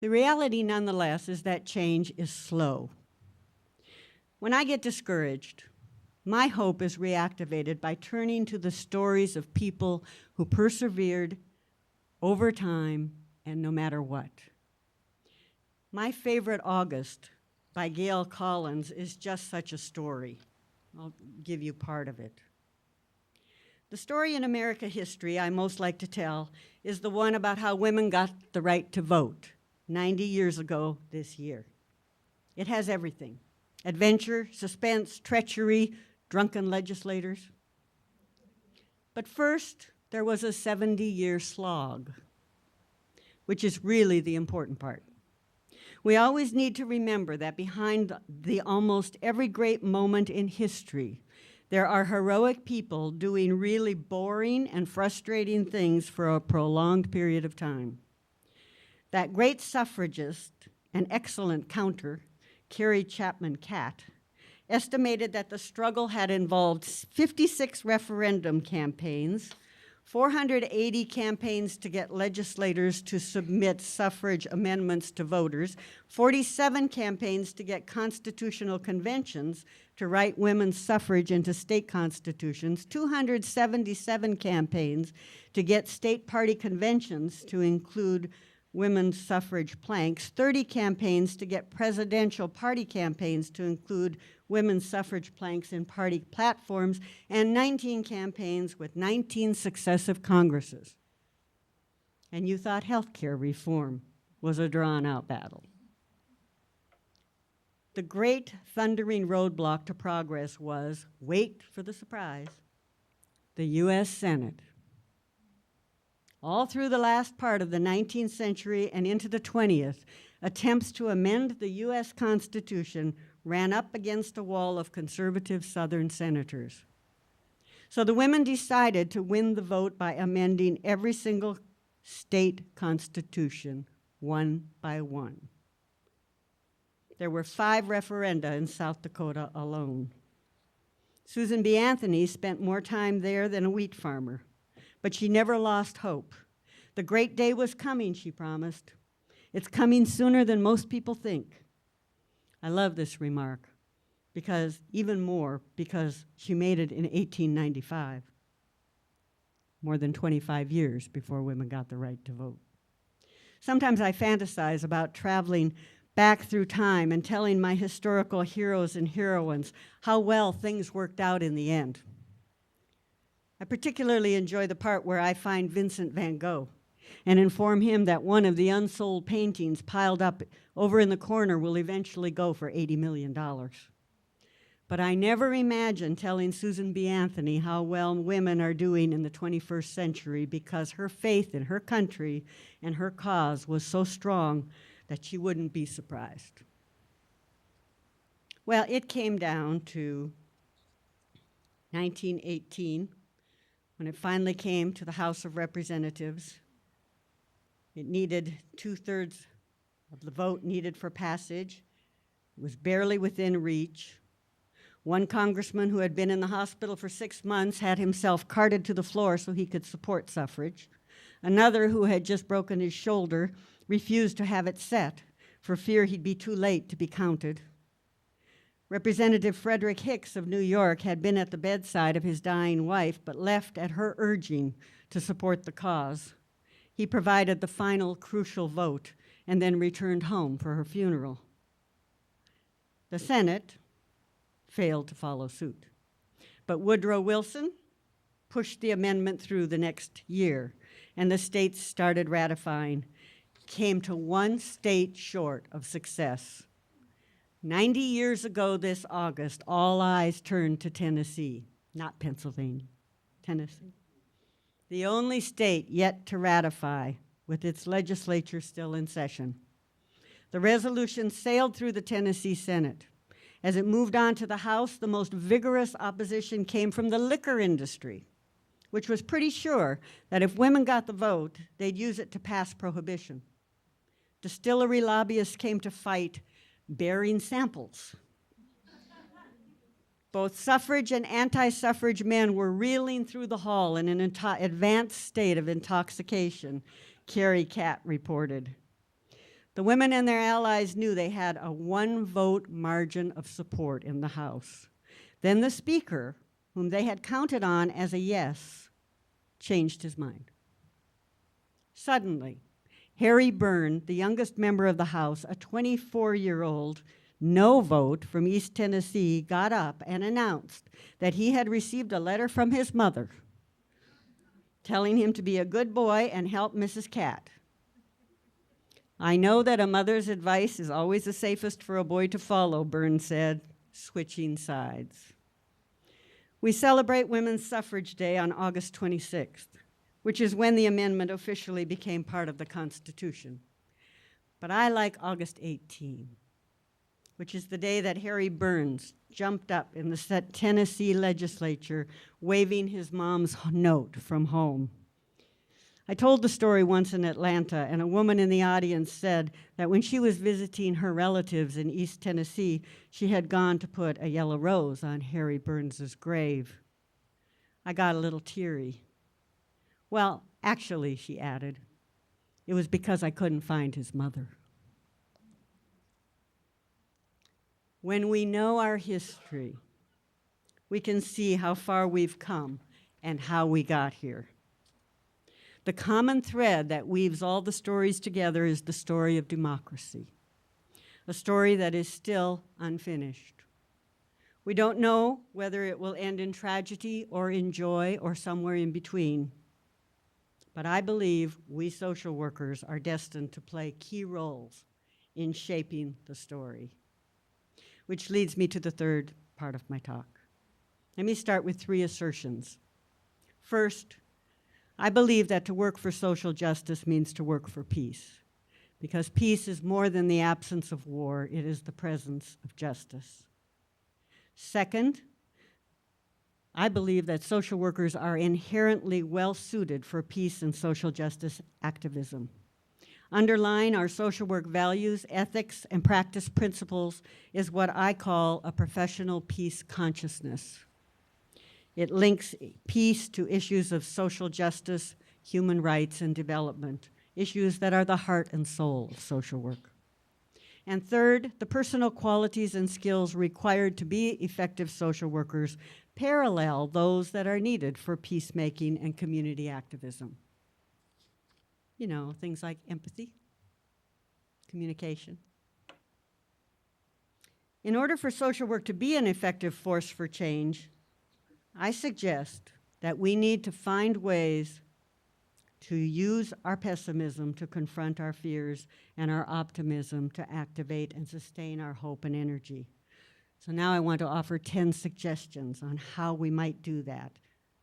The reality, nonetheless, is that change is slow. When I get discouraged, my hope is reactivated by turning to the stories of people who persevered over time and no matter what. My favorite August by Gail Collins is just such a story. I'll give you part of it. The story in America history I most like to tell is the one about how women got the right to vote 90 years ago this year. It has everything: adventure, suspense, treachery, drunken legislators. But first, there was a 70-year slog, which is really the important part. We always need to remember that behind the almost every great moment in history, there are heroic people doing really boring and frustrating things for a prolonged period of time. That great suffragist and excellent counter, Carrie Chapman Catt, estimated that the struggle had involved 56 referendum campaigns, 480 campaigns to get legislators to submit suffrage amendments to voters, 47 campaigns to get constitutional conventions to write women's suffrage into state constitutions, 277 campaigns to get state party conventions to include women's suffrage planks, 30 campaigns to get presidential party campaigns to include women's suffrage planks in party platforms, and 19 campaigns with 19 successive Congresses. And you thought healthcare reform was a drawn-out battle. The great thundering roadblock to progress was, wait for the surprise, the US Senate. All through the last part of the 19th century and into the 20th, attempts to amend the US Constitution ran up against a wall of conservative Southern senators. So the women decided to win the vote by amending every single state constitution one by one. There were 5 referenda in South Dakota alone. Susan B. Anthony spent more time there than a wheat farmer, but she never lost hope. The great day was coming, she promised. It's coming sooner than most people think. I love this remark because she made it in 1895, more than 25 years before women got the right to vote. Sometimes I fantasize about traveling back through time and telling my historical heroes and heroines how well things worked out in the end. I particularly enjoy the part where I find Vincent van Gogh and inform him that one of the unsold paintings piled up over in the corner will eventually go for $80 million. But I never imagined telling Susan B. Anthony how well women are doing in the 21st century because her faith in her country and her cause was so strong that she wouldn't be surprised. Well, it came down to 1918 when it finally came to the House of Representatives. It needed 2/3 of the vote needed for passage. It was barely within reach. One congressman who had been in the hospital for 6 months had himself carted to the floor so he could support suffrage. Another, who had just broken his shoulder, refused to have it set for fear he'd be too late to be counted. Representative Frederick Hicks of New York had been at the bedside of his dying wife, but left at her urging to support the cause. He provided the final crucial vote and then returned home for her funeral. The Senate failed to follow suit, but Woodrow Wilson pushed the amendment through the next year, and the states started ratifying, came to one state short of success. 90 years ago this August, all eyes turned to Tennessee, not Pennsylvania, Tennessee. The only state yet to ratify, with its legislature still in session. The resolution sailed through the Tennessee Senate. As it moved on to the House, the most vigorous opposition came from the liquor industry, which was pretty sure that if women got the vote, they'd use it to pass prohibition. Distillery lobbyists came to fight, bearing samples. Both suffrage and anti-suffrage men were reeling through the hall in an advanced state of intoxication, Carrie Catt reported. The women and their allies knew they had a 1-vote margin of support in the House. Then the Speaker, whom they had counted on as a yes, changed his mind. Suddenly, Harry Byrne, the youngest member of the House, a 24-year-old no vote from East Tennessee, got up and announced that he had received a letter from his mother telling him to be a good boy and help Mrs. Cat. I know that a mother's advice is always the safest for a boy to follow, Byrne said, switching sides. We celebrate Women's Suffrage Day on August 26th, which is when the amendment officially became part of the Constitution. But I like August 18, which is the day that Harry Burns jumped up in the Tennessee legislature waving his mom's note from home. I told the story once in Atlanta, and a woman in the audience said that when she was visiting her relatives in East Tennessee, she had gone to put a yellow rose on Harry Burns's grave. I got a little teary. Well, actually, she added, it was because I couldn't find his mother. When we know our history, we can see how far we've come and how we got here. The common thread that weaves all the stories together is the story of democracy, a story that is still unfinished. We don't know whether it will end in tragedy or in joy or somewhere in between. But I believe we social workers are destined to play key roles in shaping the story. Which leads me to the third part of my talk. Let me start with 3 assertions. First, I believe that to work for social justice means to work for peace, because peace is more than the absence of war, it is the presence of justice. Second, I believe that social workers are inherently well-suited for peace and social justice activism. Underlying our social work values, ethics, and practice principles is what I call a professional peace consciousness. It links peace to issues of social justice, human rights, and development, issues that are the heart and soul of social work. And third, the personal qualities and skills required to be effective social workers parallel those that are needed for peacemaking and community activism. You know, things like empathy, communication. In order for social work to be an effective force for change, I suggest that we need to find ways to use our pessimism to confront our fears and our optimism to activate and sustain our hope and energy. So now I want to offer 10 suggestions on how we might do that.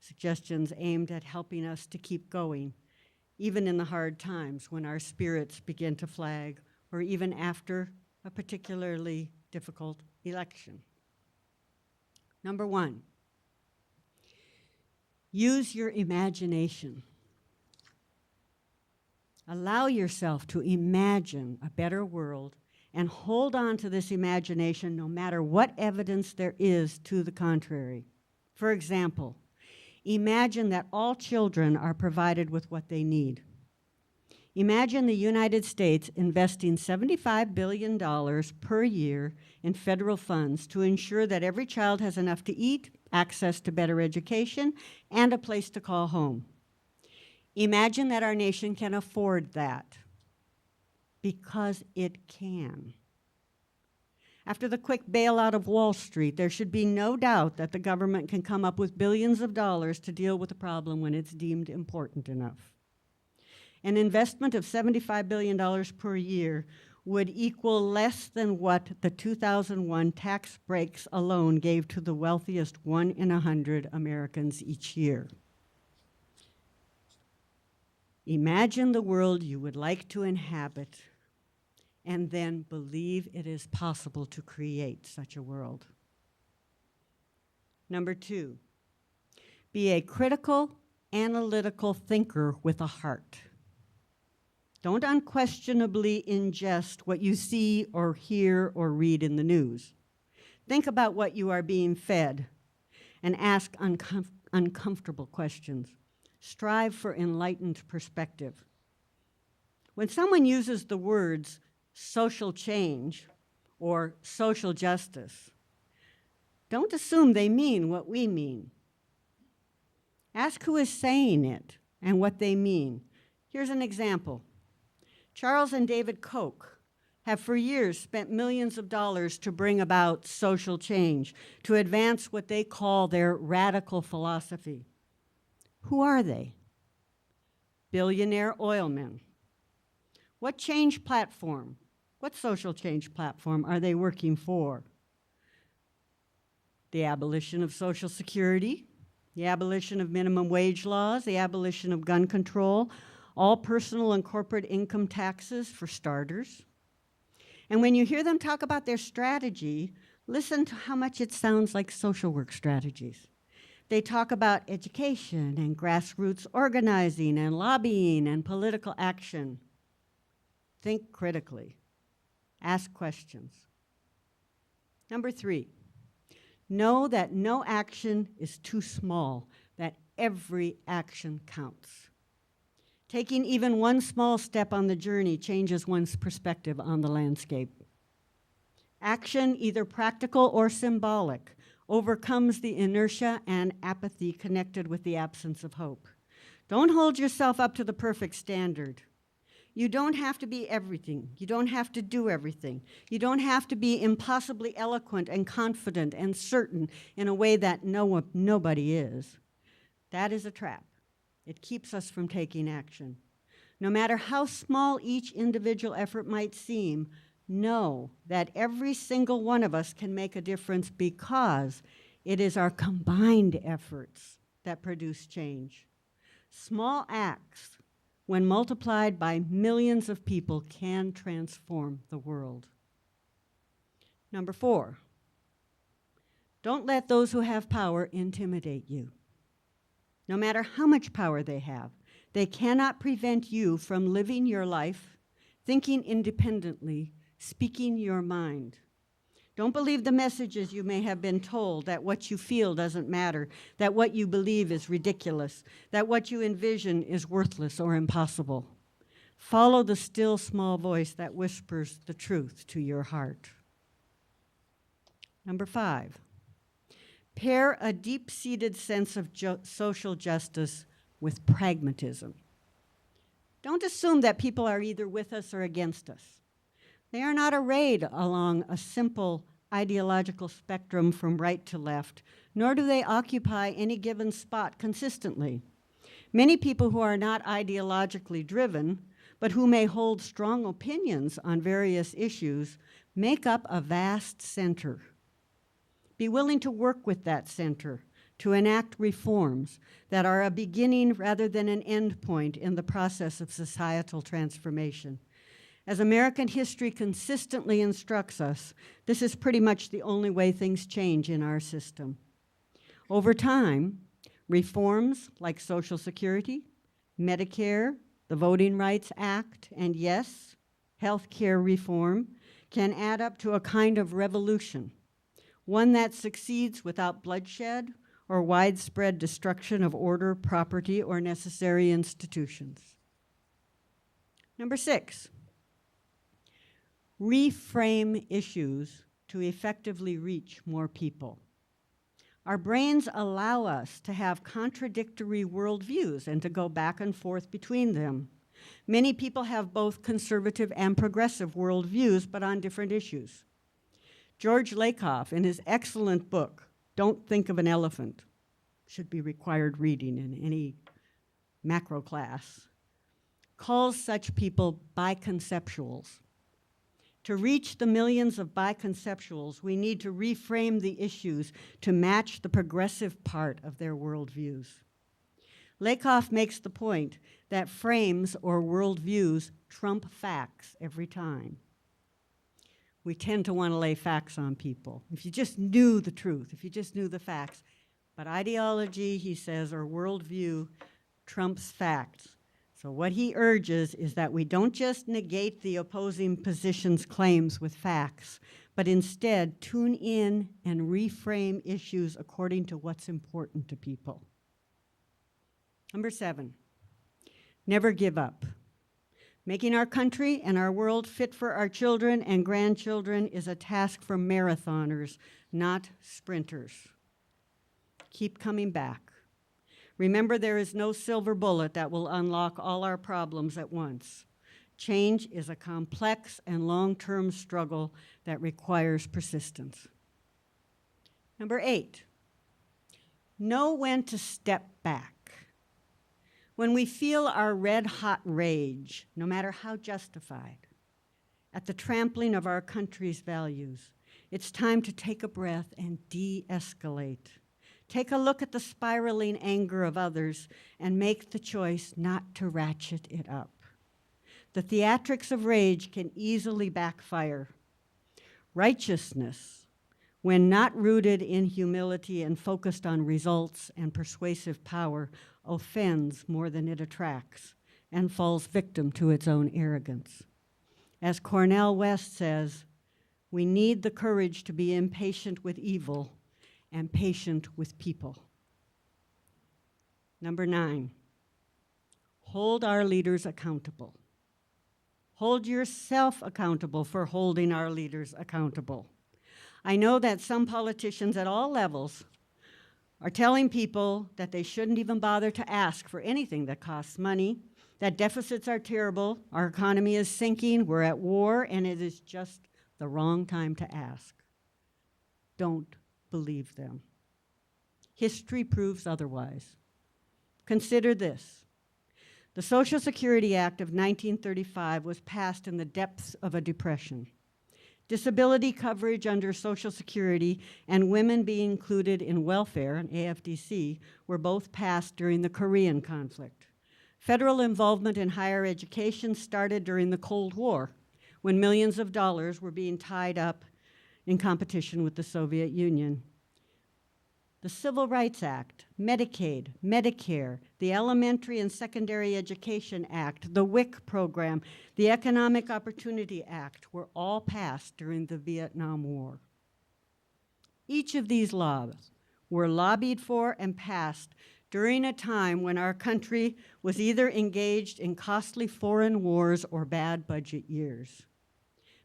Suggestions aimed at helping us to keep going, even in the hard times when our spirits begin to flag, or even after a particularly difficult election. Number 1, use your imagination. Allow yourself to imagine a better world and hold on to this imagination no matter what evidence there is to the contrary. For example, imagine that all children are provided with what they need. Imagine the United States investing $75 billion per year in federal funds to ensure that every child has enough to eat, access to better education, and a place to call home. Imagine that our nation can afford that, because it can. After the quick bailout of Wall Street, there should be no doubt that the government can come up with billions of dollars to deal with a problem when it's deemed important enough. An investment of $75 billion per year would equal less than what the 2001 tax breaks alone gave to the wealthiest 1 in 100 Americans each year. Imagine the world you would like to inhabit, and then believe it is possible to create such a world. Number 2, be a critical, analytical thinker with a heart. Don't unquestionably ingest what you see or hear or read in the news. Think about what you are being fed and ask uncomfortable questions. Strive for enlightened perspective. When someone uses the words social change or social justice, don't assume they mean what we mean. Ask who is saying it and what they mean. Here's an example. Charles and David Koch have for years spent millions of dollars to bring about social change, to advance what they call their radical philosophy. Who are they? Billionaire oilmen. What change platform, what social change platform are they working for? The abolition of Social Security, the abolition of minimum wage laws, the abolition of gun control, all personal and corporate income taxes for starters. And when you hear them talk about their strategy, listen to how much it sounds like social work strategies. They talk about education and grassroots organizing and lobbying and political action. Think critically. Ask questions. Number 3, know that no action is too small, that every action counts. Taking even one small step on the journey changes one's perspective on the landscape. Action, either practical or symbolic, overcomes the inertia and apathy connected with the absence of hope. Don't hold yourself up to the perfect standard. You don't have to be everything. You don't have to do everything. You don't have to be impossibly eloquent and confident and certain in a way that nobody is. That is a trap. It keeps us from taking action. No matter how small each individual effort might seem, know that every single one of us can make a difference because it is our combined efforts that produce change. Small acts, when multiplied by millions of people, can transform the world. Number 4, don't let those who have power intimidate you. No matter how much power they have, they cannot prevent you from living your life, thinking independently, speaking your mind. Don't believe the messages you may have been told that what you feel doesn't matter, that what you believe is ridiculous, that what you envision is worthless or impossible. Follow the still small voice that whispers the truth to your heart. Number 5, pair a deep-seated sense of social justice with pragmatism. Don't assume that people are either with us or against us. They are not arrayed along a simple ideological spectrum from right to left, nor do they occupy any given spot consistently. Many people who are not ideologically driven, but who may hold strong opinions on various issues, make up a vast center. Be willing to work with that center to enact reforms that are a beginning rather than an end point in the process of societal transformation. As American history consistently instructs us, this is pretty much the only way things change in our system. Over time, reforms like Social Security, Medicare, the Voting Rights Act, and yes, health care reform can add up to a kind of revolution, one that succeeds without bloodshed or widespread destruction of order, property, or necessary institutions. Number 6, reframe issues to effectively reach more people. Our brains allow us to have contradictory worldviews and to go back and forth between them. Many people have both conservative and progressive worldviews, but on different issues. George Lakoff, in his excellent book, Don't Think of an Elephant, should be required reading in any macro class, calls such people biconceptuals. To reach the millions of biconceptuals, we need to reframe the issues to match the progressive part of their worldviews. Lakoff makes the point that frames or worldviews trump facts every time. We tend to want to lay facts on people. If you just knew the truth, if you just knew the facts. But ideology, he says, or worldview trumps facts. So what he urges is that we don't just negate the opposing position's claims with facts, but instead tune in and reframe issues according to what's important to people. Number 7, never give up. Making our country and our world fit for our children and grandchildren is a task for marathoners, not sprinters. Keep coming back. Remember, there is no silver bullet that will unlock all our problems at once. Change is a complex and long-term struggle that requires persistence. Number 8, know when to step back. When we feel our red-hot rage, no matter how justified, at the trampling of our country's values, it's time to take a breath and de-escalate. Take a look at the spiraling anger of others and make the choice not to ratchet it up. The theatrics of rage can easily backfire. Righteousness, when not rooted in humility and focused on results and persuasive power, offends more than it attracts and falls victim to its own arrogance. As Cornel West says, we need the courage to be impatient with evil and patient with people. Number 9, hold our leaders accountable. Hold yourself accountable for holding our leaders accountable. I know that some politicians at all levels are telling people that they shouldn't even bother to ask for anything that costs money, that deficits are terrible, our economy is sinking, we're at war, and it is just the wrong time to ask. Don't believe them. History proves otherwise. Consider this. The Social Security Act of 1935 was passed in the depths of a depression. Disability coverage under Social Security and women being included in welfare and AFDC were both passed during the Korean conflict. Federal involvement in higher education started during the Cold War, when millions of dollars were being tied up in competition with the Soviet Union. The Civil Rights Act, Medicaid, Medicare, the Elementary and Secondary Education Act, the WIC program, the Economic Opportunity Act were all passed during the Vietnam War. Each of these laws were lobbied for and passed during a time when our country was either engaged in costly foreign wars or bad budget years.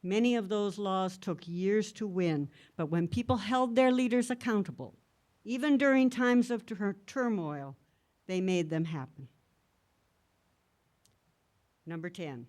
Many of those laws took years to win, but when people held their leaders accountable, even during times of turmoil, they made them happen. Number 10,